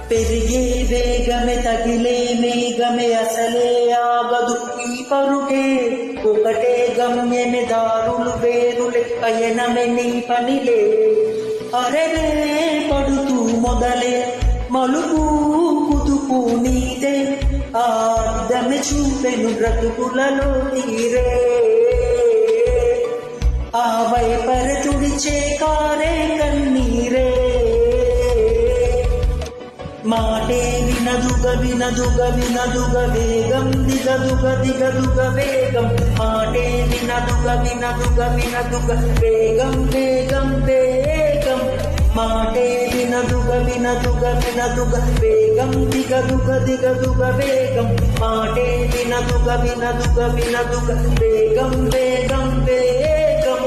పెరిగే వేగమే తగిలే మేఘమే అసలే ఆగదు ఈ పరుగే ఒకటే గమ్యమే దారులు వేరులే పయనమే నీ పనిలే అరెరే పడుతూ మొదలే మలుపు కుదుపు నీదే ఆర్దమే చూపెను బ్రతుకులలో తీరే ఆ వైపర తుడిచే కారే కన్నీరే మాటే వినదుగ వినదుగ వినదుగ వేగం దిగదుగ దిగదుగ వేగం మాటే వినదుగ వినదుగ వినదుగ వేగం వేగం వేగం మాటే వినదుగ వినదుగ వినదుగ వేగం దిగదుగ దిగదుగ వేగం మాటే వినదుగ వినదుగ వినదుగ వేగం వేగం వేగం